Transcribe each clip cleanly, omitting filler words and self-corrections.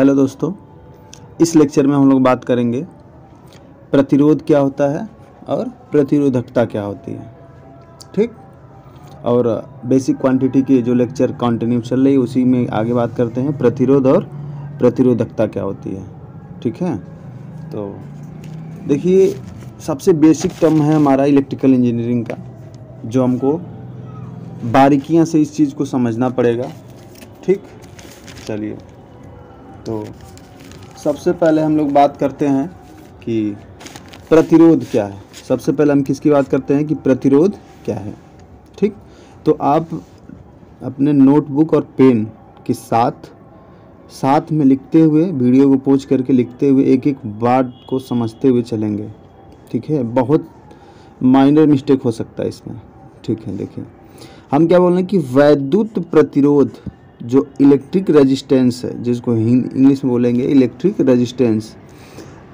Hello दोस्तों, इस lecture में हम लोग बात करेंगे प्रतिरोध क्या होता है और प्रतिरोधकता क्या होती है। ठीक, और बेसिक क्वांटिटी की जो लेक्चर कंटिन्यू चल रही है उसी में आगे बात करते हैं प्रतिरोध और प्रतिरोधकता क्या होती है। ठीक है, तो देखिए सबसे बेसिक टर्म है हमारा इलेक्ट्रिकल इंजीनियरिंग का, जो हमको बारीकियां से इस चीज़ को समझना पड़ेगा। ठीक, चलिए तो सबसे पहले हम लोग बात करते हैं कि प्रतिरोध क्या है। सबसे पहले हम किसकी बात करते हैं कि प्रतिरोध क्या है। ठीक, तो आप अपने नोटबुक और पेन के साथ में लिखते हुए, वीडियो को पॉज करके लिखते हुए एक एक वर्ड को समझते हुए चलेंगे। ठीक है, बहुत माइनर मिस्टेक हो सकता है इसमें। ठीक है, देखिए हम क्या बोल रहे हैं कि वैद्युत प्रतिरोध, जो इलेक्ट्रिक रेजिस्टेंस है, जिसको इंग्लिश में बोलेंगे इलेक्ट्रिक रेजिस्टेंस,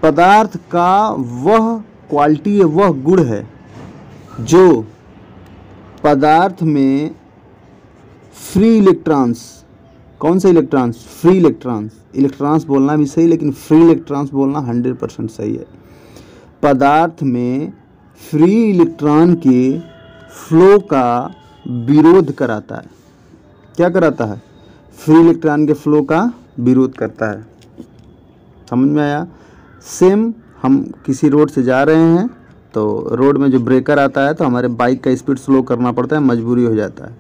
पदार्थ का वह क्वालिटी है, वह गुण है जो पदार्थ में फ्री इलेक्ट्रॉन्स, कौन से इलेक्ट्रॉन्स? Free electrons. इलेक्ट्रॉन्स बोलना भी सही, लेकिन फ्री इलेक्ट्रॉन्स बोलना 100% सही है। पदार्थ में फ्री इलेक्ट्रॉन के फ्लो का विरोध कराता है। क्या कराता है? फ्री इलेक्ट्रॉन के फ्लो का विरोध करता है। समझ में आया? सेम हम किसी रोड से जा रहे हैं तो रोड में जो ब्रेकर आता है तो हमारे बाइक का स्पीड स्लो करना पड़ता है, मजबूरी हो जाता है,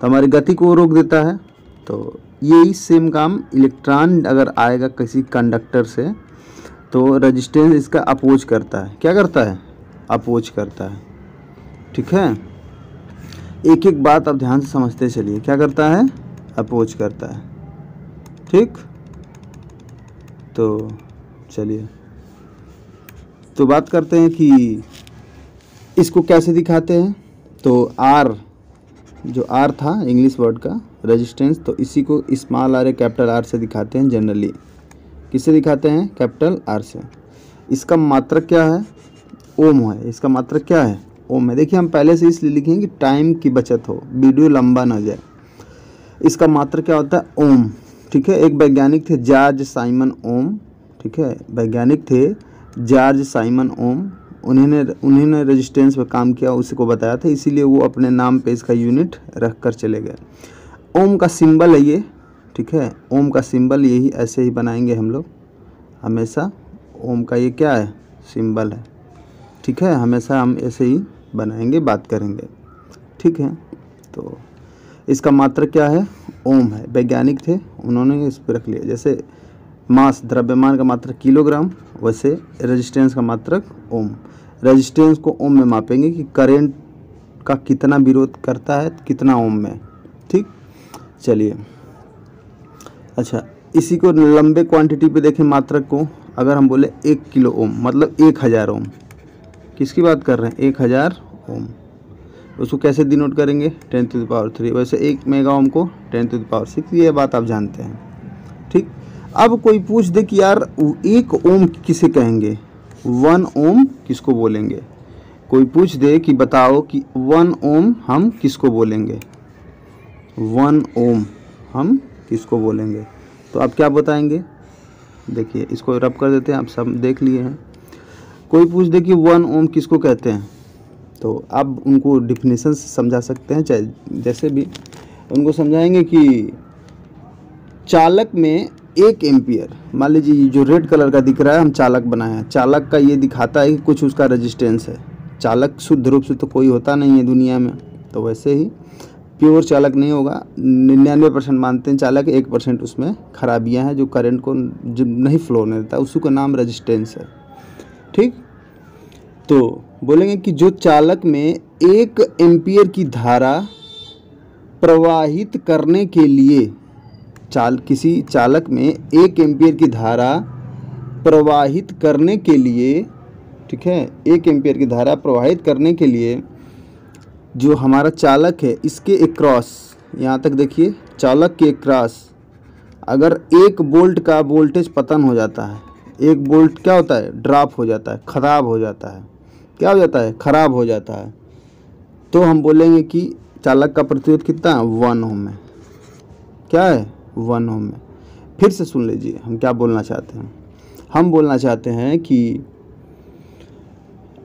तो हमारी गति को रोक देता है। तो यही सेम काम इलेक्ट्रॉन अगर आएगा किसी कंडक्टर से तो रेजिस्टेंस इसका अपोज करता है। क्या करता है? अपोज करता है। ठीक है, एक एक बात आप ध्यान से समझते चलिए। क्या करता है? अपोज करता है। ठीक, तो चलिए तो बात करते हैं कि इसको कैसे दिखाते हैं। तो आर, जो आर था इंग्लिश वर्ड का रेजिस्टेंस, तो इसी को स्मॉल आर या कैपिटल आर से दिखाते हैं जनरली। किससे दिखाते हैं? कैपिटल आर से। इसका मात्रक क्या है? ओम है। इसका मात्रक क्या है? ओम है। देखिए हम पहले से इसलिए लिखेंगे कि टाइम की बचत हो, वीडियो लंबा ना जाए। इसका मात्रक क्या होता है? ओम। ठीक है, एक वैज्ञानिक थे जॉर्ज साइमन ओम। ठीक है, वैज्ञानिक थे जॉर्ज साइमन ओम। उन्होंने रेजिस्टेंस पर काम किया, उसी को बताया था, इसीलिए वो अपने नाम पे इसका यूनिट रख कर चले गए। ओम का सिंबल है ये। ठीक है, ओम का सिंबल यही ऐसे ही बनाएंगे हम लोग हमेशा। ओम का ये क्या है? सिंबल है। ठीक है, हमेशा हम ऐसे ही बनाएंगे, बात करेंगे। ठीक है, तो इसका मात्रक क्या है? ओम है। वैज्ञानिक थे, उन्होंने इस पर रख लिया। जैसे मास, द्रव्यमान का मात्रक किलोग्राम, वैसे रेजिस्टेंस का मात्रक ओम। रेजिस्टेंस को ओम में मापेंगे कि करंट का कितना विरोध करता है, कितना ओम में। ठीक, चलिए अच्छा, इसी को लंबे क्वांटिटी पे देखें मात्रक को। अगर हम बोले 1 किलो ओम मतलब 1000 ओम, किसकी बात कर रहे हैं? 1000 ओम। उसको कैसे डिनोट करेंगे? 10⁻3। वैसे 1 मेगा ओम को 10⁻6। ये बात आप जानते हैं। ठीक, अब कोई पूछ दे कि यार 1 ओम किसे कहेंगे, 1 ओम किसको बोलेंगे? कोई पूछ दे कि बताओ कि 1 ओम हम किसको बोलेंगे, 1 ओम हम किसको बोलेंगे, तो आप क्या बताएंगे? देखिए इसको रब कर देते हैं, आप सब देख लिए हैं। कोई पूछ दे कि 1 ओम किसको कहते हैं, तो आप उनको डिफिनेशन से समझा सकते हैं, चाहे जैसे भी उनको समझाएंगे कि चालक में 1 एम्पियर, मान लीजिए जो रेड कलर का दिख रहा है हम चालक बनाए हैं, चालक का ये दिखाता है कि कुछ उसका रेजिस्टेंस है। चालक शुद्ध रूप से तो कोई होता नहीं है दुनिया में, तो वैसे ही प्योर चालक नहीं होगा। 99% मानते हैं चालक, 1% उसमें खराबियां हैं जो करंट को जो नहीं फ्लो होने देता, उसी का नाम रेजिस्टेंस है। ठीक, तो बोलेंगे कि जो चालक में 1 एम्पियर की धारा प्रवाहित करने के लिए, किसी चालक में 1 एम्पियर की धारा प्रवाहित करने के लिए, ठीक है, 1 एम्पियर की धारा प्रवाहित करने के लिए जो हमारा चालक है इसके अक्रॉस, यहाँ तक देखिए, चालक के अक्रॉस अगर 1 वोल्ट का वोल्टेज पतन हो जाता है, 1 वोल्ट क्या होता है? ड्रॉप हो जाता है, खराब हो जाता है। क्या हो जाता है? खराब हो जाता है। तो हम बोलेंगे कि चालक का प्रतिरोध कितना है? 1 ओम है। क्या है? 1 ओम है। फिर से सुन लीजिए हम क्या बोलना चाहते हैं। हम बोलना चाहते हैं कि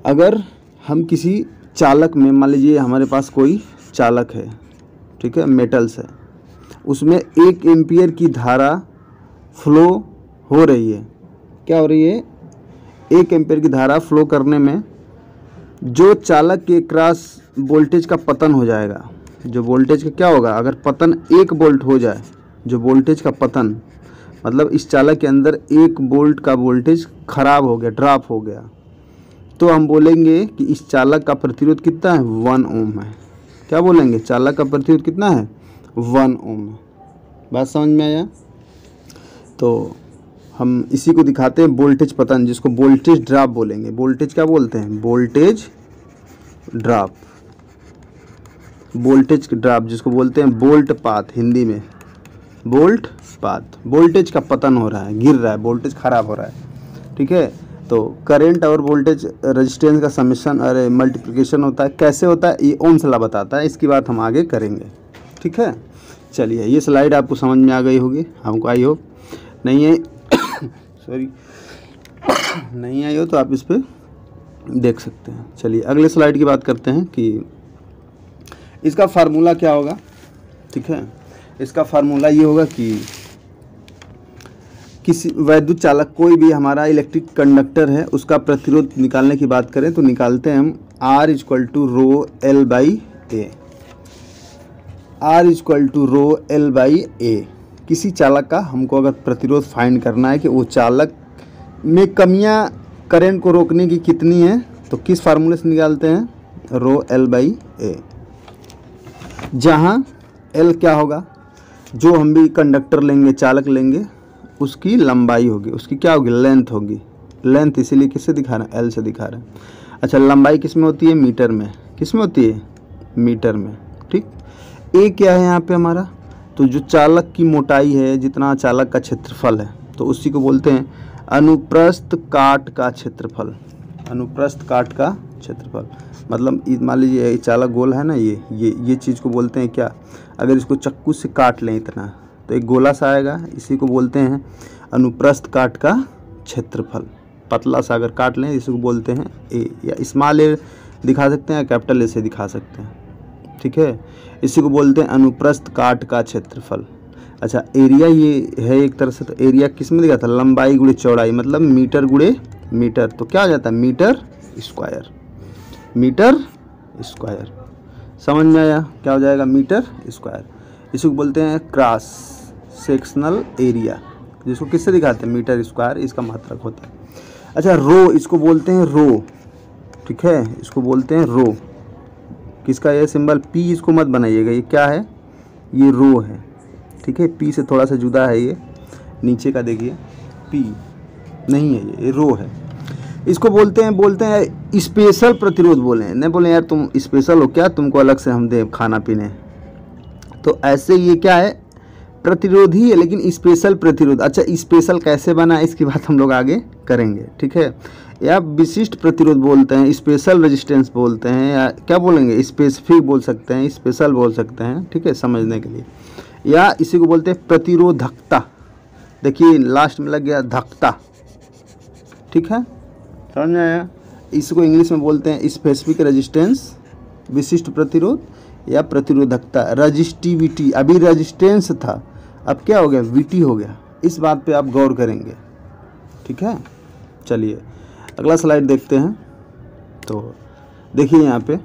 अगर हम किसी चालक में, मान लीजिए हमारे पास कोई चालक है, ठीक है, मेटल्स है, उसमें 1 एम्पियर की धारा फ्लो हो रही है। क्या हो रही है? 1 एम्पियर की धारा फ्लो करने में जो चालक के क्रॉस वोल्टेज का पतन हो जाएगा, जो वोल्टेज का क्या होगा, अगर पतन 1 वोल्ट हो जाए, जो वोल्टेज का पतन मतलब इस चालक के अंदर 1 वोल्ट का वोल्टेज खराब हो गया, ड्रॉप हो गया, तो हम बोलेंगे कि इस चालक का प्रतिरोध कितना है? 1 ओम है। क्या बोलेंगे? चालक का प्रतिरोध कितना है? 1 ओम है। बात समझ में आया? तो हम इसी को दिखाते हैं वोल्टेज पतन, जिसको वोल्टेज ड्रॉप बोलेंगे। वोल्टेज क्या बोलते हैं? Voltage drop. वोल्टेज ड्रॉप जिसको बोलते हैं वोल्ट पाथ, हिंदी में वोल्ट पाथ। वोल्टेज का पतन हो रहा है, गिर रहा है, वोल्टेज खराब हो रहा है, ठीक है। तो करंट और वोल्टेज रेजिस्टेंस का समेशन और मल्टीप्लिकेशन होता है। कैसे होता है ये ओम्स लॉ बताता है, इसकी बात हम आगे करेंगे, ठीक है। चलिए, ये स्लाइड आपको समझ में आ गई होगी, हमको आई हो। नहीं है सॉरी नहीं आई हो तो आप इस पर देख सकते हैं। चलिए अगले स्लाइड की बात करते हैं कि इसका फार्मूला क्या होगा, ठीक है। इसका फार्मूला ये होगा कि किसी वैद्युत चालक, कोई भी हमारा इलेक्ट्रिक कंडक्टर है, उसका प्रतिरोध निकालने की बात करें तो निकालते हैं हम R = rho L by A. R = rho L by A. किसी चालक का हमको अगर प्रतिरोध फाइंड करना है कि वो चालक में कमियां करंट को रोकने की कितनी है, तो किस फार्मूले से निकालते हैं? रो L बाई ए। जहाँ L क्या होगा, जो हम भी कंडक्टर लेंगे, चालक लेंगे, उसकी लंबाई होगी, उसकी क्या होगी? लेंथ होगी। लेंथ इसीलिए किससे दिखा रहे हैं? L से दिखा रहे हैं। अच्छा, लंबाई किस में होती है? मीटर में। किस में होती है? मीटर में, ठीक। ए क्या है यहाँ पे हमारा? तो जो चालक की मोटाई है, जितना चालक का क्षेत्रफल है, तो उसी को बोलते हैं अनुप्रस्थ काट का क्षेत्रफल। अनुप्रस्थ काट का क्षेत्रफल मतलब मान लीजिए ये चालक गोल है ना, ये चीज़ को बोलते हैं क्या? अगर इसको चक्कू से काट लें इतना, तो एक गोला सा आएगा, इसी को बोलते हैं अनुप्रस्थ काट का क्षेत्रफल। पतला सा अगर काट लें, इसी को बोलते हैं ए, या स्मॉल ए दिखा सकते हैं या कैपिटल ए से दिखा सकते हैं, ठीक है। इसी को बोलते हैं अनुप्रस्थ काट का क्षेत्रफल। अच्छा, एरिया ये है एक तरह से, तो एरिया किस में दिखा था? लंबाई गुणे चौड़ाई, मतलब मीटर गुणे मीटर, तो क्या हो जाता है? Metre square. मीटर स्क्वायर, समझ में आया? क्या हो जाएगा? Metre square. इसी को बोलते हैं क्रॉस सेक्शनल एरिया, जिसको किससे दिखाते हैं? मीटर स्क्वायर, इसका मात्रक होता है। अच्छा, रो, इसको बोलते हैं रो, ठीक है, इसको बोलते हैं रो। किसका? ये सिंबल पी, इसको मत बनाइएगा, ये क्या है? ये रो है, ठीक है। पी से थोड़ा सा जुदा है, ये नीचे का देखिए, पी नहीं है, ये रो है। इसको बोलते हैं स्पेशल प्रतिरोध। बोले नहीं, बोले यार तुम स्पेशल हो क्या, तुमको अलग से हम दे खाना पीने, तो ऐसे ये क्या है? प्रतिरोध ही है, लेकिन स्पेशल प्रतिरोध। अच्छा, स्पेशल कैसे बना, इसकी बात हम लोग आगे करेंगे, ठीक है। या विशिष्ट प्रतिरोध बोलते हैं, स्पेशल रेजिस्टेंस बोलते हैं, या क्या बोलेंगे? स्पेसिफिक बोल सकते हैं, स्पेशल बोल सकते हैं, ठीक है, समझने के लिए। या इसी को बोलते हैं प्रतिरोधकता। देखिए लास्ट में लग गया धकता, ठीक है, समझ में आया? इसको इंग्लिश में बोलते हैं स्पेसिफिक रेजिस्टेंस, विशिष्ट प्रतिरोध या प्रतिरोधकता। रजिस्टिविटी, अभी रेजिस्टेंस था, अब क्या हो गया? वीटी हो गया। इस बात पे आप गौर करेंगे, ठीक है। चलिए अगला स्लाइड देखते हैं। तो देखिए यहाँ पे,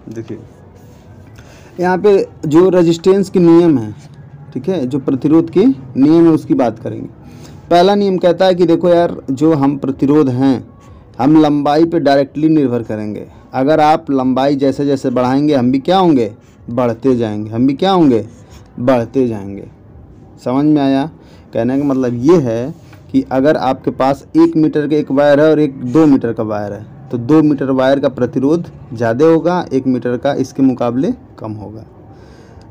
देखिए यहाँ पे जो रेजिस्टेंस के नियम हैं, ठीक है, जो प्रतिरोध के नियम है उसकी बात करेंगे। पहला नियम कहता है कि देखो यार, जो हम प्रतिरोध हैं, हम लंबाई पे डायरेक्टली निर्भर करेंगे। अगर आप लंबाई जैसे जैसे बढ़ाएंगे, हम भी क्या होंगे? बढ़ते जाएंगे। हम भी क्या होंगे? बढ़ते जाएंगे। समझ में आया? कहने का मतलब ये है कि अगर आपके पास 1 मीटर का एक वायर है और एक 2 मीटर का वायर है, तो 2 मीटर वायर का प्रतिरोध ज़्यादा होगा, 1 मीटर का इसके मुकाबले कम होगा।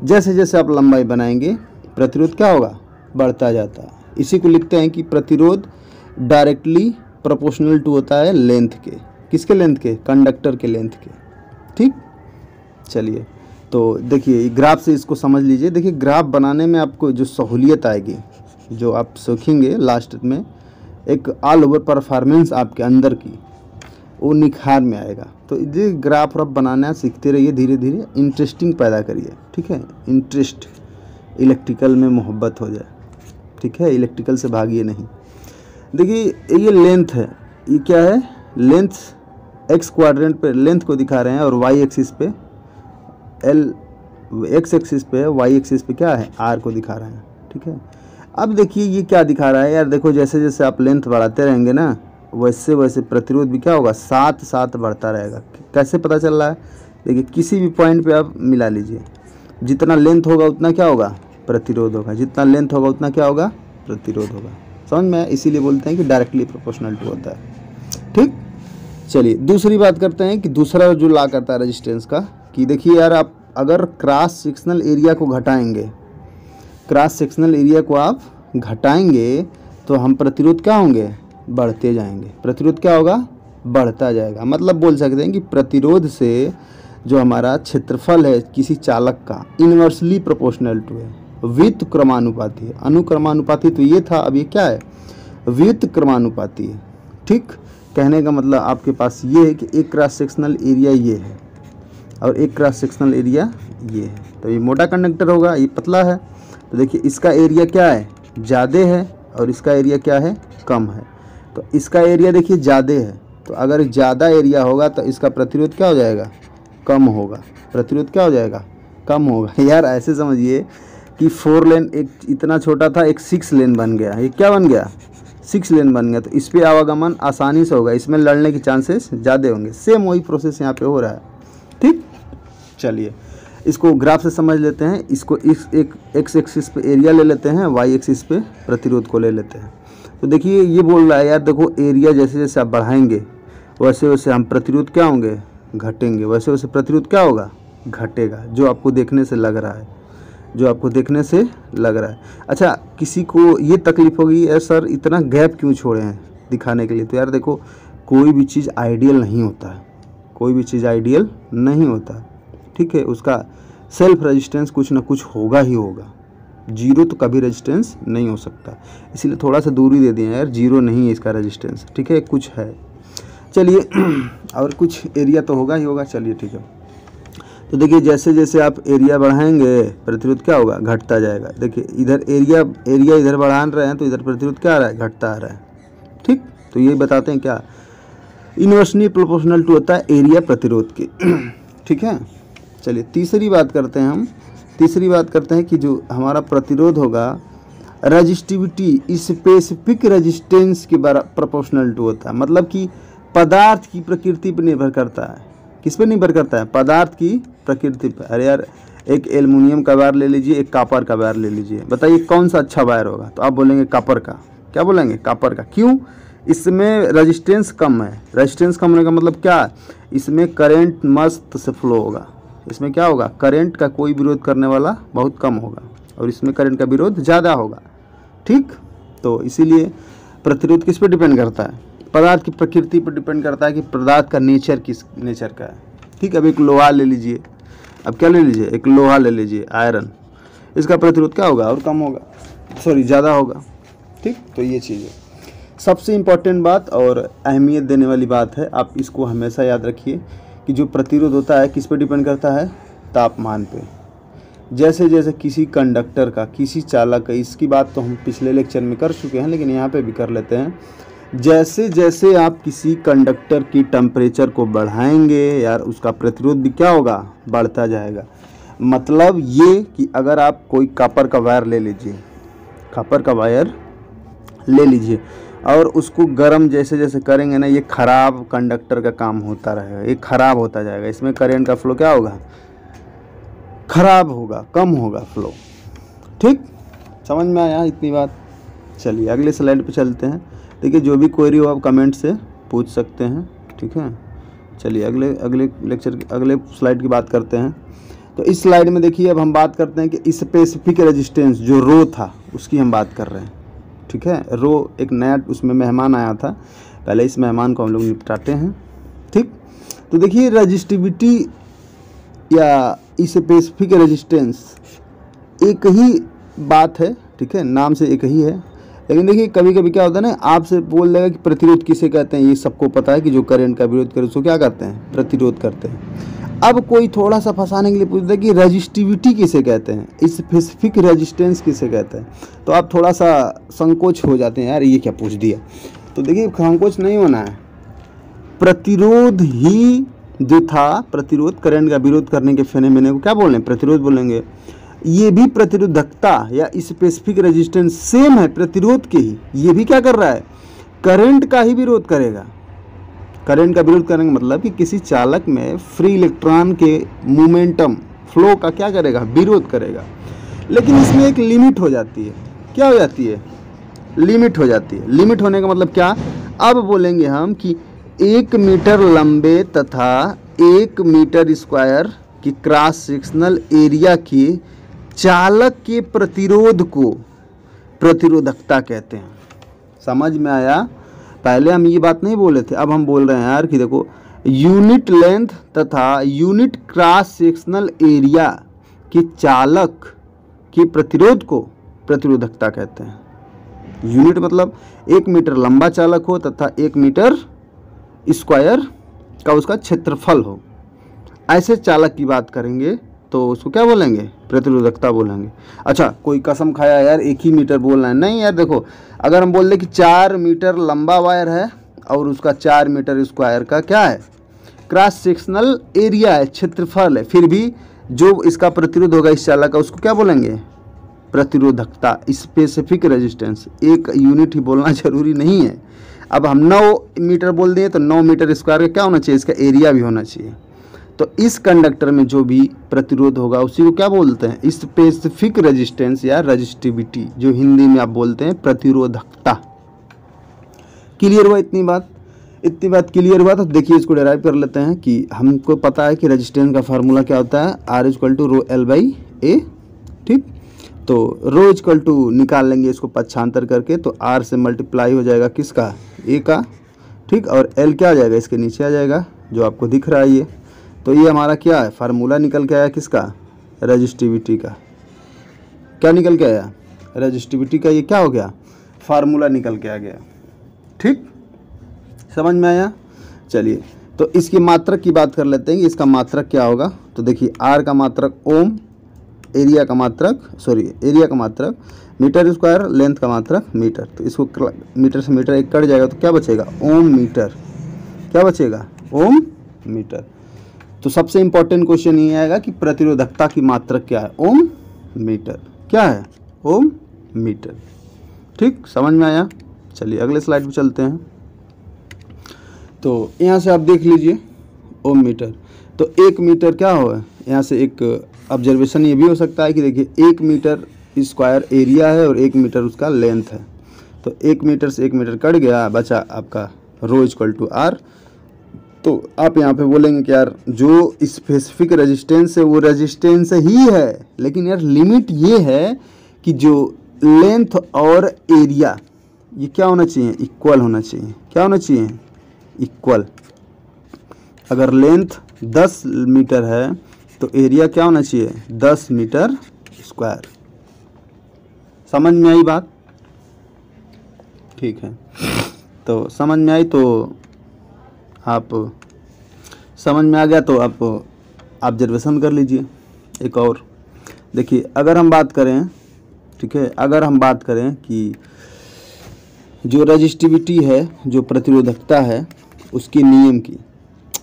जैसे जैसे आप लंबाई बनाएंगे, प्रतिरोध क्या होगा? बढ़ता जाता है। इसी को लिखते हैं कि प्रतिरोध डायरेक्टली प्रोपोर्शनल टू होता है लेंथ के। किसके लेंथ के? कंडक्टर के लेंथ के, ठीक। चलिए तो देखिए ग्राफ से इसको समझ लीजिए। देखिए ग्राफ बनाने में आपको जो सहूलियत आएगी, जो आप सीखेंगे लास्ट में, एक ऑल ओवर परफॉर्मेंस आपके अंदर की वो निखार में आएगा। तो ये ग्राफ आप बनाना सीखते रहिए, धीरे धीरे इंटरेस्टिंग पैदा करिए, ठीक है। इंटरेस्ट, इलेक्ट्रिकल में मोहब्बत हो जाए, ठीक है, इलेक्ट्रिकल से भागिए नहीं। देखिए ये लेंथ है, ये क्या है, लेंथ एक्स क्वाड्रेंट पे लेंथ को दिखा रहे हैं और वाई एक्सिस पे एक्स एक्सिस पे, वाई एक्सिस पे क्या है, आर को दिखा रहे हैं, ठीक है। अब देखिए ये क्या दिखा रहा है यार, देखो जैसे जैसे आप लेंथ बढ़ाते रहेंगे ना, वैसे वैसे प्रतिरोध भी क्या होगा, साथ साथ बढ़ता रहेगा। कैसे पता चल रहा है, देखिए किसी भी पॉइंट पे आप मिला लीजिए, जितना लेंथ होगा उतना क्या होगा, प्रतिरोध होगा, जितना लेंथ होगा उतना क्या होगा, प्रतिरोध होगा। समझ में, इसीलिए बोलते हैं कि डायरेक्टली प्रोपोर्शनल टू होता है, ठीक। चलिए दूसरी बात करते हैं कि दूसरा जो ला करता है रेजिस्टेंस का, कि देखिए यार आप अगर क्रॉस सेक्शनल एरिया को घटाएंगे, क्रॉस सेक्शनल एरिया को आप घटाएंगे तो हम प्रतिरोध क्या होंगे, बढ़ते जाएंगे, प्रतिरोध क्या होगा, बढ़ता जाएगा। मतलब बोल सकते हैं कि प्रतिरोध से जो हमारा क्षेत्रफल है किसी चालक का इन्वर्सली प्रोपोर्शनल टू है, व्युत क्रमानुपाती है। अनुक्रमानुपाती तो ये था, अब ये क्या है, व्युत क्रमानुपाती है, ठीक। कहने का मतलब आपके पास ये है कि एक क्रॉस सेक्शनल एरिया ये है और एक क्रॉस सेक्शनल एरिया ये है, तो ये मोटा कंडक्टर होगा, ये पतला है, तो देखिए इसका एरिया क्या है, ज़्यादा है और इसका एरिया क्या है, कम है। तो इसका एरिया देखिए ज़्यादा है, तो अगर ज़्यादा एरिया होगा तो इसका प्रतिरोध क्या हो जाएगा, कम होगा, प्रतिरोध क्या हो जाएगा, कम होगा। यार ऐसे समझिए कि 4 लेन एक इतना छोटा था, एक 6 लेन बन गया, ये क्या बन गया, 6 लेन बन गया, तो इस पर आवागमन आसानी से होगा, इसमें लड़ने के चांसेस ज़्यादा होंगे। सेम वही प्रोसेस यहाँ पे हो रहा है, ठीक। चलिए इसको ग्राफ से समझ लेते हैं, इसको इस एक एक्स एक्सिस पे एरिया ले लेते हैं, वाई एक्सिस पे प्रतिरोध को ले लेते हैं। तो देखिए ये बोल रहा है यार, देखो एरिया जैसे जैसे आप बढ़ाएंगे वैसे वैसे हम प्रतिरोध क्या होंगे, घटेंगे, वैसे वैसे प्रतिरोध क्या होगा, घटेगा, जो आपको देखने से लग रहा है, जो आपको देखने से लग रहा है। अच्छा किसी को ये तकलीफ होगी यार सर इतना गैप क्यों छोड़े हैं दिखाने के लिए, तो यार देखो कोई भी चीज़ आइडियल नहीं होता है, कोई भी चीज़ आइडियल नहीं होता, ठीक है। उसका सेल्फ रेजिस्टेंस कुछ ना कुछ होगा ही होगा, जीरो तो कभी रेजिस्टेंस नहीं हो सकता, इसीलिए थोड़ा सा दूरी दे दिया यार, जीरो नहीं है इसका रेजिस्टेंस, ठीक है, कुछ है। चलिए और कुछ एरिया तो होगा ही होगा, चलिए ठीक है। तो देखिए जैसे जैसे आप एरिया बढ़ाएंगे प्रतिरोध क्या होगा, घटता जाएगा। देखिए इधर एरिया इधर बढ़ा रहे हैं तो इधर प्रतिरोध क्या आ रहा है, घटता आ रहा है, ठीक। तो ये बताते हैं क्या, इन्वर्सली प्रोपोर्शनल टू होता है एरिया प्रतिरोध की, ठीक है। चलिए तीसरी बात करते हैं हम, तीसरी बात करते हैं कि जो हमारा प्रतिरोध होगा रजिस्टिविटी स्पेसिफिक रेजिस्टेंस के प्रोपोर्शनल टू होता है। मतलब कि पदार्थ की प्रकृति पर निर्भर करता है, किस पर निर्भर करता है, पदार्थ की प्रकृति पर। अरे यार एक एल्युमिनियम का वायर ले लीजिए, एक कॉपर का वायर ले लीजिए, बताइए कौन सा अच्छा वायर होगा, तो आप बोलेंगे कॉपर का। क्या बोलेंगे, कॉपर का। क्यों, इसमें रेजिस्टेंस कम है। रेजिस्टेंस कम होने का मतलब क्या, इसमें करंट मस्त से फ्लो होगा, इसमें क्या होगा, करंट का कोई विरोध करने वाला बहुत कम होगा और इसमें करंट का विरोध ज़्यादा होगा, ठीक। तो इसीलिए प्रतिरोध किस पर डिपेंड करता है, पदार्थ की प्रकृति पर डिपेंड करता है कि पदार्थ का नेचर किस नेचर का है, ठीक। अब एक लोहा ले लीजिए, अब क्या ले लीजिए, एक लोहा ले लीजिए, आयरन, इसका प्रतिरोध क्या होगा, और कम होगा, सॉरी ज़्यादा होगा, ठीक। तो ये चीज़ है सबसे इम्पॉर्टेंट बात और अहमियत देने वाली बात है, आप इसको हमेशा याद रखिए कि जो प्रतिरोध होता है किस पर डिपेंड करता है, तापमान पे। जैसे जैसे किसी कंडक्टर का, किसी चालक का, इसकी बात तो हम पिछले लेक्चर में कर चुके हैं लेकिन यहाँ पे भी कर लेते हैं, जैसे जैसे आप किसी कंडक्टर की टेम्परेचर को बढ़ाएंगे यार उसका प्रतिरोध भी क्या होगा, बढ़ता जाएगा। मतलब ये कि अगर आप कोई कॉपर का वायर ले लीजिए, कॉपर का वायर ले लीजिए और उसको गर्म जैसे जैसे करेंगे ना, ये ख़राब कंडक्टर का काम होता रहेगा, ये ख़राब होता जाएगा, इसमें करंट का फ्लो क्या होगा, ख़राब होगा, कम होगा फ्लो, ठीक। समझ में आया इतनी बात। चलिए अगले स्लाइड पे चलते हैं। देखिए जो भी क्वेरी हो आप कमेंट से पूछ सकते हैं, ठीक है। चलिए अगले लेक्चर अगले स्लाइड की बात करते हैं। तो इस स्लाइड में देखिए अब हम बात करते हैं कि स्पेसिफिक रेजिस्टेंस जो रो था उसकी हम बात कर रहे हैं, ठीक है। रो एक नया उसमें मेहमान आया था, पहले इस मेहमान को हम लोग निपटाते हैं, ठीक। तो देखिए रजिस्टिविटी या स्पेसिफिक रेजिस्टेंस एक ही बात है, ठीक है, नाम से एक ही है। लेकिन देखिए कभी कभी क्या होता है ना, आपसे बोल देगा कि प्रतिरोध किसे कहते हैं, ये सबको पता है कि जो करंट का विरोध करे उसको क्या करते हैं, प्रतिरोध करते हैं। अब कोई थोड़ा सा फंसाने के लिए पूछता है कि रजिस्टिविटी किसे कहते हैं, स्पेसिफिक रेजिस्टेंस किसे कहते हैं, तो आप थोड़ा सा संकोच हो जाते हैं, यार ये क्या पूछ दिया। तो देखिए संकोच नहीं होना है, प्रतिरोध ही जो था, प्रतिरोध करंट का विरोध करने के फेनोमेना को क्या बोल रहे हैं, प्रतिरोध बोलेंगे। ये भी प्रतिरोधकता या स्पेसिफिक रेजिस्टेंस सेम है प्रतिरोध के ही, ये भी क्या कर रहा है, करंट का ही विरोध करेगा। करंट का विरोध करने का मतलब कि किसी चालक में फ्री इलेक्ट्रॉन के मोमेंटम फ्लो का क्या करेगा, विरोध करेगा। लेकिन इसमें एक लिमिट हो जाती है, क्या हो जाती है, लिमिट हो जाती है। लिमिट होने का मतलब क्या, अब बोलेंगे हम कि 1 मीटर लंबे तथा 1 मीटर स्क्वायर की क्रॉस सेक्शनल एरिया के चालक के प्रतिरोध को प्रतिरोधकता कहते हैं। समझ में आया। पहले हम ये बात नहीं बोले थे, अब हम बोल रहे हैं यार कि देखो यूनिट लेंथ तथा यूनिट क्रॉस सेक्शनल एरिया के चालक के प्रतिरोध को प्रतिरोधकता कहते हैं। यूनिट मतलब 1 मीटर लंबा चालक हो तथा 1 मीटर स्क्वायर का उसका क्षेत्रफल हो, ऐसे चालक की बात करेंगे तो उसको क्या बोलेंगे, प्रतिरोधकता बोलेंगे। अच्छा कोई कसम खाया यार 1 ही मीटर बोलना है, नहीं यार देखो, अगर हम बोल दें कि 4 मीटर लंबा वायर है और उसका 4 मीटर स्क्वायर का क्या है, क्रॉस सेक्शनल एरिया है, क्षेत्रफल है, फिर भी जो इसका प्रतिरोध होगा इस चालक का उसको क्या बोलेंगे, प्रतिरोधकता, स्पेसिफिक रेजिस्टेंस। एक यूनिट ही बोलना जरूरी नहीं है। अब हम 9 मीटर बोल दिए तो 9 मीटर स्क्वायर का क्या होना चाहिए, इसका एरिया भी होना चाहिए। तो इस कंडक्टर में जो भी प्रतिरोध होगा उसी को क्या बोलते हैं, स्पेसिफिक रेजिस्टेंस या रेजिस्टिविटी, जो हिंदी में आप बोलते हैं प्रतिरोधकता। क्लियर हुआ इतनी बात, इतनी बात क्लियर हुआ। तो देखिए इसको डेराइव कर लेते हैं कि हमको पता है कि रेजिस्टेंस का फार्मूला क्या होता है, R = ρl/a, ठीक। तो रो = निकाल लेंगे इसको पक्षांतर करके, तो R से मल्टीप्लाई हो जाएगा किसका, A का, ठीक, और L क्या आ जाएगा, इसके नीचे आ जाएगा जो आपको दिख रहा है ये। तो ये हमारा क्या है, फार्मूला निकल के आया किसका, रेजिस्टिविटी का। क्या निकल के आया, रेजिस्टिविटी का। ये क्या हो गया, फार्मूला निकल के आ गया, ठीक, समझ में आया। चलिए तो इसकी मात्रक की बात कर लेते हैं कि इसका मात्रक क्या होगा। तो देखिए R का मात्रक ओम, एरिया का मात्रक एरिया का मात्रक मीटर स्क्वायर, लेंथ का मात्रक मीटर। तो इसको मीटर से मीटर एक कट जाएगा तो क्या बचेगा, ओम मीटर। क्या बचेगा, ओम मीटर। तो सबसे इंपॉर्टेंट क्वेश्चन ये आएगा कि प्रतिरोधकता की मात्रक क्या है, ओम मीटर। क्या है, ओम मीटर, ठीक, समझ में आया। चलिए अगले स्लाइड पे चलते हैं। तो यहाँ से आप देख लीजिए ओम मीटर। तो 1 मीटर क्या हो, यहाँ से एक ऑब्जर्वेशन ये भी हो सकता है कि देखिए 1 मीटर स्क्वायर एरिया है और 1 मीटर उसका लेंथ है। तो 1 मीटर से 1 मीटर कट गया, बचा आपका ρ = R। तो आप यहाँ पे बोलेंगे कि यार जो स्पेसिफिक रेजिस्टेंस है वो रेजिस्टेंस ही है, लेकिन यार लिमिट ये है कि जो लेंथ और एरिया ये क्या होना चाहिए, इक्वल होना चाहिए। क्या होना चाहिए, इक्वल। अगर लेंथ 10 मीटर है तो एरिया क्या होना चाहिए, 10 मीटर स्क्वायर। समझ में आई बात, ठीक है। तो समझ में आई, तो आप समझ में आ गया तो आप ऑब्जर्वेशन कर लीजिए एक और। देखिए अगर हम बात करें, ठीक है, अगर हम बात करें कि जो रेजिस्टिविटी है, जो प्रतिरोधकता है, उसकी नियम की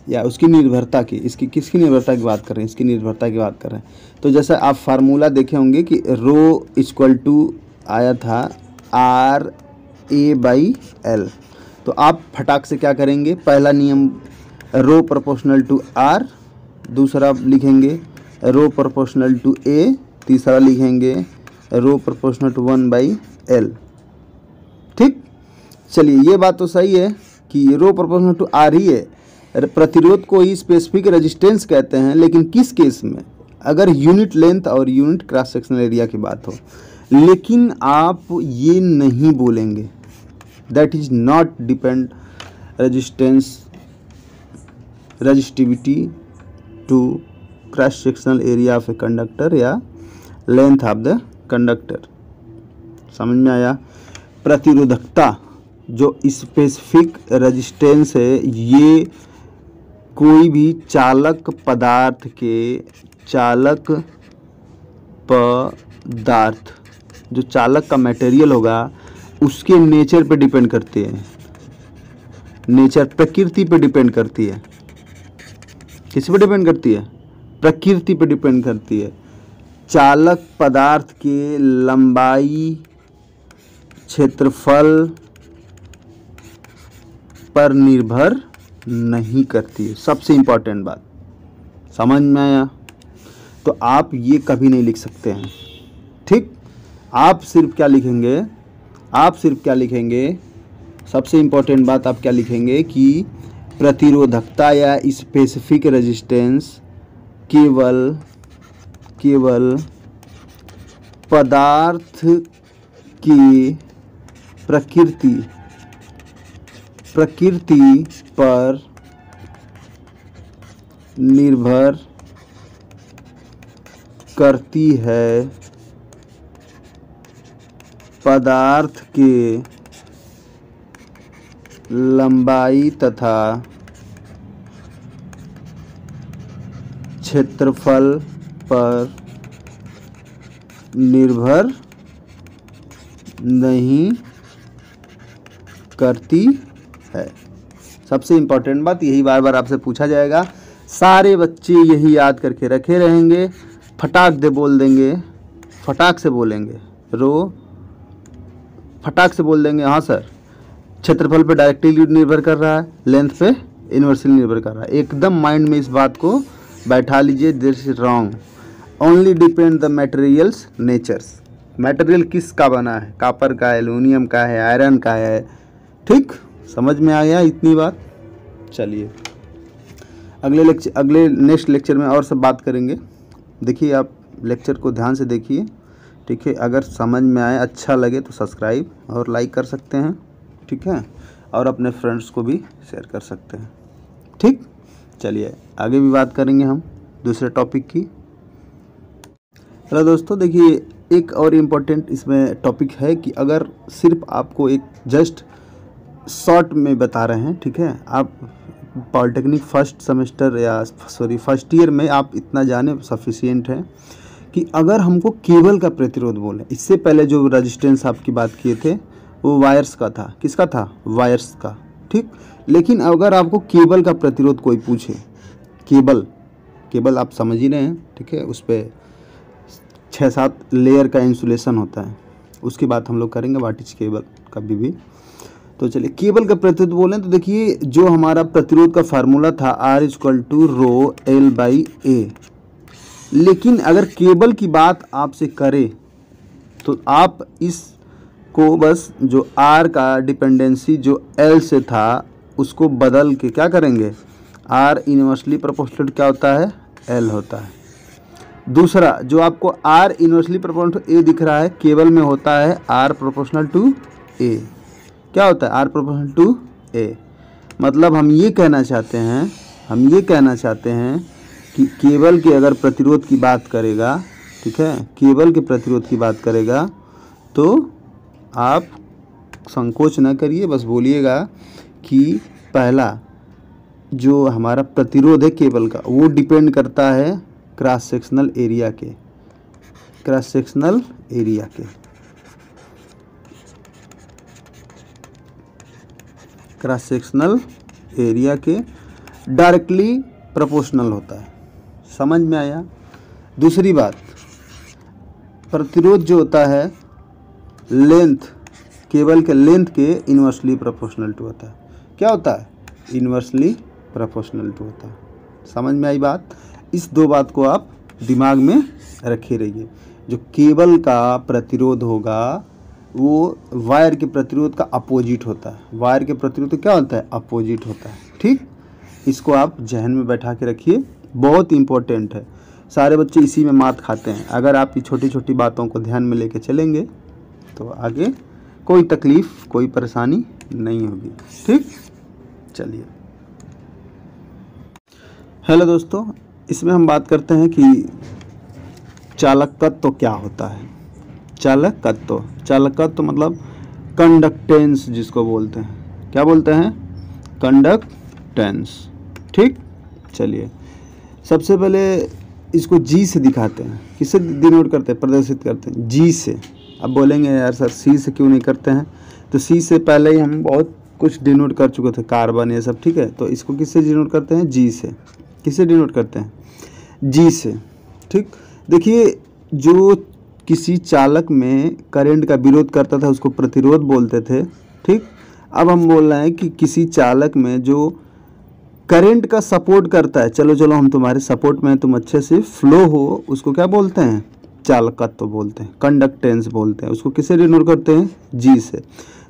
या उसकी निर्भरता की, इसकी किसकी निर्भरता की बात कर रहे हैं, इसकी निर्भरता की बात कर रहे हैं। तो जैसा आप फार्मूला देखे होंगे कि ρ = आया था RA/L। तो आप फटाक से क्या करेंगे, पहला नियम ρ ∝ R, दूसरा लिखेंगे ρ ∝ A, तीसरा लिखेंगे ρ ∝ 1/L, ठीक। चलिए ये बात तो सही है कि ρ ∝ R ही है, प्रतिरोध को ही स्पेसिफिक रेजिस्टेंस कहते हैं। लेकिन किस केस में, अगर यूनिट लेंथ और यूनिट क्रॉस सेक्शनल एरिया की बात हो। लेकिन आप ये नहीं बोलेंगे, that is not depend resistivity to cross sectional area of a conductor या लेंथ ऑफ द कंडक्टर। समझ में आया। प्रतिरोधकता जो स्पेसिफिक रेजिस्टेंस है, ये कोई भी चालक पदार्थ जो चालक का मटेरियल होगा उसके नेचर पे डिपेंड करती है। नेचर प्रकृति पे डिपेंड करती है। किस पे डिपेंड करती है? प्रकृति पे डिपेंड करती है। चालक पदार्थ के लंबाई, क्षेत्रफल पर निर्भर नहीं करती है। सबसे इम्पोर्टेंट बात, समझ में आया? तो आप ये कभी नहीं लिख सकते हैं, ठीक। आप सिर्फ क्या लिखेंगे? सबसे इम्पोर्टेंट बात आप क्या लिखेंगे कि प्रतिरोधकता या स्पेसिफिक रेजिस्टेंस केवल पदार्थ की प्रकृति पर निर्भर करती है। पदार्थ के लंबाई तथा क्षेत्रफल पर निर्भर नहीं करती है। सबसे इम्पोर्टेंट बात यही बार बार आपसे पूछा जाएगा। सारे बच्चे यही याद करके रखे रहेंगे, फटाक दे बोल देंगे, फटाक से बोलेंगे, फटाक से बोल देंगे हाँ सर। क्षेत्रफल पे डायरेक्टली निर्भर कर रहा है, लेंथ पे इनवर्सली निर्भर कर रहा है। एकदम माइंड में इस बात को बैठा लीजिए। This is wrong. Only depend the materials natures. Material किसका बना है? कॉपर का है, एल्यूमिनियम का है, आयरन का है, ठीक। समझ में आया इतनी बात? चलिए अगले नेक्स्ट लेक्चर में और सब बात करेंगे। देखिए आप लेक्चर को ध्यान से देखिए, ठीक है। अगर समझ में आए, अच्छा लगे तो सब्सक्राइब और लाइक कर सकते हैं, ठीक है। और अपने फ्रेंड्स को भी शेयर कर सकते हैं, ठीक। चलिए आगे भी बात करेंगे हम दूसरे टॉपिक की। हेलो दोस्तों, देखिए एक और इम्पोर्टेंट इसमें टॉपिक है कि अगर सिर्फ आपको एक जस्ट शॉर्ट में बता रहे हैं, ठीक है। आप पॉलिटेक्निक फर्स्ट ईयर में आप इतना जाने सफिशिएंट है कि अगर हमको केबल का प्रतिरोध बोले, इससे पहले जो रेजिस्टेंस आपकी बात किए थे वो वायर्स का था। किसका था? वायर्स का, ठीक। लेकिन अगर आपको केबल का प्रतिरोध कोई पूछे, केबल आप समझ ही रहे हैं, ठीक है। उस पर 6-7 लेयर का इंसुलेशन होता है, उसकी बात हम लोग करेंगे, व्हाट इज केबल कभी भी। तो चलिए केबल का प्रतिरोध बोलें तो देखिए जो हमारा प्रतिरोध का फार्मूला था R = ρL/A। लेकिन अगर केबल की बात आपसे करे तो आप इसको बस जो R का डिपेंडेंसी जो L से था उसको बदल के क्या करेंगे? R इनवर्सली प्रोपोर्शनल क्या होता है? L होता है। दूसरा जो आपको R inversely proportional to A दिख रहा है, केबल में होता है R प्रोपोर्शनल टू A। क्या होता है? R proportional to A। मतलब हम ये कहना चाहते हैं कि केबल के अगर प्रतिरोध की बात करेगा, ठीक है, केबल के प्रतिरोध की बात करेगा तो आप संकोच न करिए, बस बोलिएगा कि पहला जो हमारा प्रतिरोध है केबल का वो डिपेंड करता है क्रॉस सेक्शनल एरिया के, डायरेक्टली प्रोपोर्शनल होता है। समझ में आया? दूसरी बात, प्रतिरोध जो होता है लेंथ, केबल के लेंथ के इनवर्सली प्रोपोर्शनल टू होता है। क्या होता है? इनवर्सली प्रोपोर्शनल टू होता है। समझ में आई बात? इस दो बात को आप दिमाग में रखे रहिए। जो केबल का प्रतिरोध होगा वो वायर के प्रतिरोध का अपोजिट होता है। वायर के प्रतिरोध क्या होता है? अपोजिट होता है, ठीक। इसको आप जहन में बैठा के रखिए, बहुत इंपॉर्टेंट है। सारे बच्चे इसी में मात खाते हैं। अगर आप ये छोटी छोटी बातों को ध्यान में लेके चलेंगे तो आगे कोई तकलीफ़, कोई परेशानी नहीं होगी, ठीक। चलिए हेलो दोस्तों, इसमें हम बात करते हैं कि चालक तत्व तो क्या होता है। चालकत्व। चालकत्व मतलब कंडक्टेंस जिसको बोलते हैं, क्या बोलते हैं? कंडक्टेंस। ठीक, चलिए सबसे पहले इसको जी से दिखाते हैं। किससे डिनोट करते हैं, प्रदर्शित करते हैं? जी से। अब बोलेंगे यार सर सी से क्यों नहीं करते हैं, तो सी से पहले ही हम बहुत कुछ डिनोट कर चुके थे, कार्बन ये सब, ठीक है। तो इसको किससे डिनोट करते हैं? जी से। किससे डिनोट करते हैं? जी से। ठीक, देखिए जो किसी चालक में करंट का विरोध करता था उसको प्रतिरोध बोलते थे। ठीक, अब हम बोल रहे हैं कि किसी चालक में जो करंट का सपोर्ट करता है, चलो चलो हम तुम्हारे सपोर्ट में हैं, तुम अच्छे से फ्लो हो, उसको क्या बोलते हैं? चालकत्व बोलते हैं, कंडक्टेंस बोलते हैं। उसको किससे डिनोट करते हैं? जी से।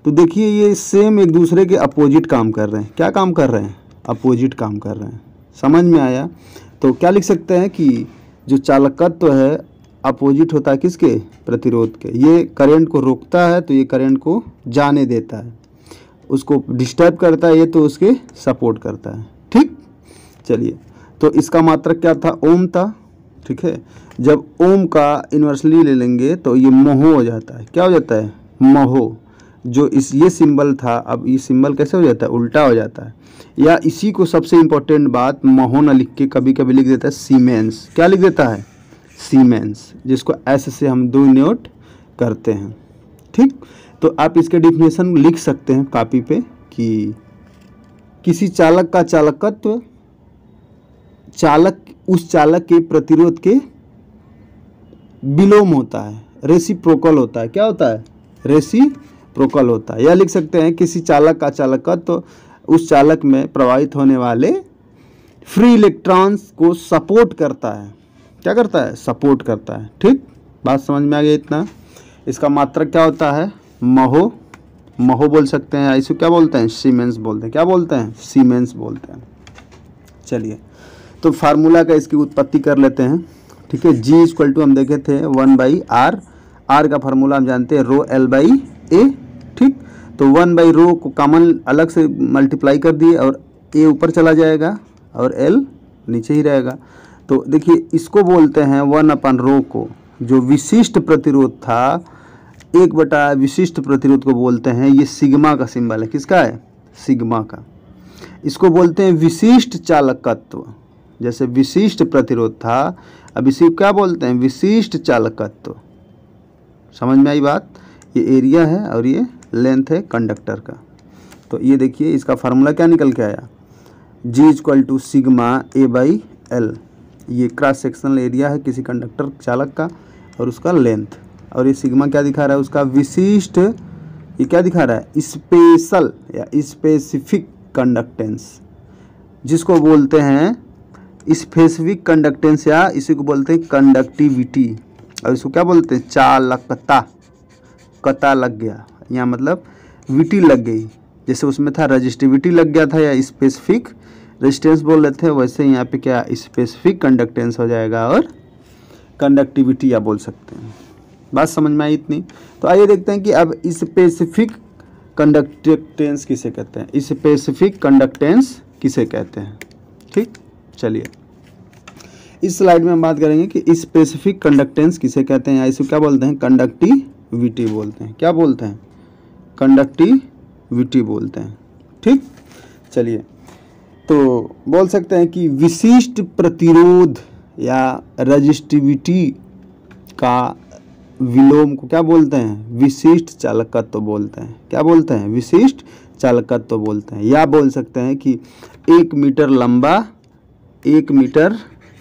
तो देखिए ये सेम एक दूसरे के अपोजिट काम कर रहे हैं। क्या काम कर रहे हैं? अपोजिट काम कर रहे हैं। समझ में आया? तो क्या लिख सकते हैं कि जो चालकत्व है अपोजिट होता है किसके? प्रतिरोध के। ये करंट को रोकता है तो ये करंट को जाने देता है, उसको डिस्टर्ब करता है ये तो उसके सपोर्ट करता है। ठीक, चलिए तो इसका मात्रक क्या था? ओम था। ठीक है, जब ओम का इन्वर्सली ले लेंगे तो ये महो हो जाता है। क्या हो जाता है? महो। जो इस ये सिंबल था, अब ये सिंबल कैसे हो जाता है? उल्टा हो जाता है। या इसी को सबसे इम्पोर्टेंट बात, महो न लिख के कभी कभी लिख देता है सीमेंस। क्या लिख देता है? सीमेंस, जिसको एस से हम डिनोट करते हैं। ठीक, तो आप इसके डिफिनेशन लिख सकते हैं कॉपी पे कि किसी चालक का चालकत्व चालक उस चालक के प्रतिरोध के विलोम होता है, रेसिप्रोकल होता है। क्या होता है? रेसिप्रोकल होता है। या लिख सकते हैं किसी चालक का चालकत्व उस चालक में प्रवाहित होने वाले फ्री इलेक्ट्रॉन्स को सपोर्ट करता है। क्या करता है? सपोर्ट करता है। ठीक, बात समझ में आ गई इतना? इसका मात्रक क्या होता है? महो। महो बोल सकते हैं, इसको क्या बोलते हैं? सीमेंस बोलते हैं। क्या बोलते हैं? सीमेंस बोलते हैं। चलिए तो फार्मूला का इसकी उत्पत्ति कर लेते हैं। ठीक है, जी इक्वल टू हम देखे थे 1/r। आर का फार्मूला हम जानते हैं रो L/A। ठीक, तो 1/रो को कॉमन अलग से मल्टीप्लाई कर दिए और ए ऊपर चला जाएगा और L नीचे ही रहेगा। तो देखिए इसको बोलते हैं 1/रो को, जो विशिष्ट प्रतिरोध था 1/, विशिष्ट प्रतिरोध को बोलते हैं, ये सिग्मा का सिंबल है। किसका है? सिग्मा का। इसको बोलते हैं विशिष्ट चालकत्व। जैसे विशिष्ट प्रतिरोध था, अब इसी को क्या बोलते हैं? विशिष्ट चालकत्व। समझ में आई बात? ये एरिया है और ये लेंथ है कंडक्टर का। तो ये देखिए इसका फार्मूला क्या निकल के आया? G equal to sigma A/L। ये क्रॉस सेक्शनल एरिया है किसी कंडक्टर चालक का और उसका लेंथ, और ये सिग्मा क्या दिखा रहा है? उसका विशिष्ट, ये क्या दिखा रहा है? स्पेशल या स्पेसिफिक कंडक्टेंस, जिसको बोलते हैं स्पेसिफिक कंडक्टेंस, या इसी को बोलते हैं कंडक्टिविटी, और इसको क्या बोलते हैं? चालकता। कता लग गया यहाँ, मतलब विटी लग गई। जैसे उसमें था रजिस्टिविटी लग गया था या स्पेसिफिक रेजिस्टेंस बोल रहे थे, वैसे यहाँ पे क्या स्पेसिफिक कंडक्टेंस हो जाएगा और कंडक्टिविटी या बोल सकते हैं। बात समझ में आई इतनी? तो आइए देखते हैं कि अब स्पेसिफिक कंडक्टेंस किसे कहते हैं, स्पेसिफिक कंडक्टेंस किसे कहते हैं। ठीक, चलिए इस स्लाइड में हम बात करेंगे कि स्पेसिफिक कंडक्टेंस किसे कहते हैं, या इसे क्या बोलते हैं? कंडक्टिविटी बोलते हैं। क्या बोलते हैं? कंडक्टिविटी बोलते हैं। ठीक, चलिए तो बोल सकते हैं कि विशिष्ट प्रतिरोध या रजिस्टिविटी का विलोम को क्या बोलते हैं? विशिष्ट चालकत्व बोलते हैं। क्या बोलते हैं? विशिष्ट चालकत्व बोलते हैं। या बोल सकते हैं कि 1 मीटर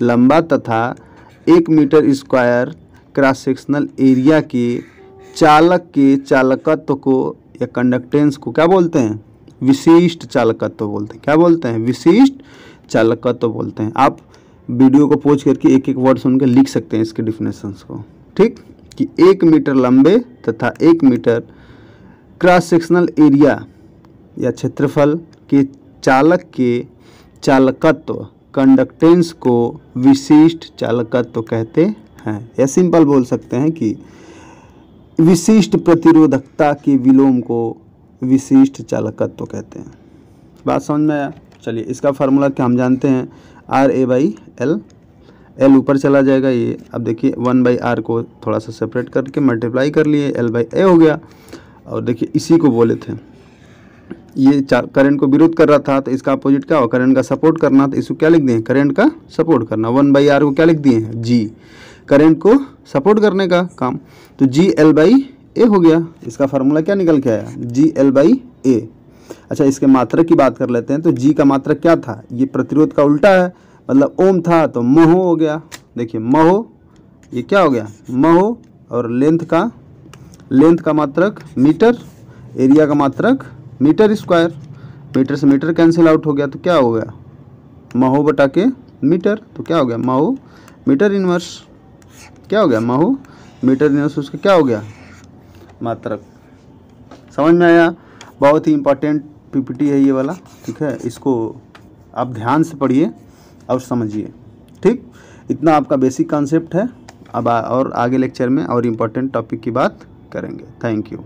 लंबा तथा 1 metre square cross sectional area के चालक के चालकत्व को या कंडक्टेंस को क्या बोलते हैं? विशिष्ट चालकत्व बोलते हैं। क्या बोलते हैं? विशिष्ट चालकत्व बोलते हैं। आप वीडियो को पॉज करके एक एक वर्ड सुनकर लिख सकते हैं इसके डिफिनेशंस को। ठीक, कि 1 मीटर लंबे तथा 1 मीटर क्रॉस सेक्शनल एरिया या क्षेत्रफल के चालक के चालकत्व कंडक्टेंस को विशिष्ट चालकत्व कहते हैं। या सिंपल बोल सकते हैं कि विशिष्ट प्रतिरोधकता के विलोम को विशिष्ट चालकत्व कहते हैं। बात समझ में आया? चलिए इसका फार्मूला क्या हम जानते हैं? RA/L। एल ऊपर चला जाएगा ये। अब देखिए 1/r को थोड़ा सा सेपरेट करके मल्टीप्लाई कर लिए, L/A हो गया। और देखिए इसी को बोले थे, ये करंट को विरोध कर रहा था तो इसका अपोजिट क्या हो, करंट का सपोर्ट करना, तो इसको क्या लिख दिए, करंट का सपोर्ट करना। 1/r को क्या लिख दिए हैं, G, करंट को सपोर्ट करने का काम, तो GL/A हो गया। इसका फार्मूला क्या निकल के आया, GL/A। अच्छा, इसके मात्रक की बात कर लेते हैं। तो G का मात्रक क्या था, ये प्रतिरोध का उल्टा है, मतलब ओम था तो महो हो गया। देखिए महो, ये क्या हो गया, महो, और लेंथ का मात्रक मीटर, एरिया का मात्रक मीटर स्क्वायर, मीटर से मीटर कैंसिल आउट हो गया, तो क्या हो गया, महो बटा के मीटर, तो क्या हो गया, महो मीटर इनवर्स, क्या हो गया, महो मीटर इनवर्स, उसका क्या हो गया, मात्रक। समझ में आया। बहुत ही इंपॉर्टेंट पीपीटी है ये वाला, ठीक है, इसको आप ध्यान से पढ़िए और समझिए। ठीक, इतना आपका बेसिक कॉन्सेप्ट है। अब और आगे लेक्चर में और इम्पोर्टेंट टॉपिक की बात करेंगे। Thank you.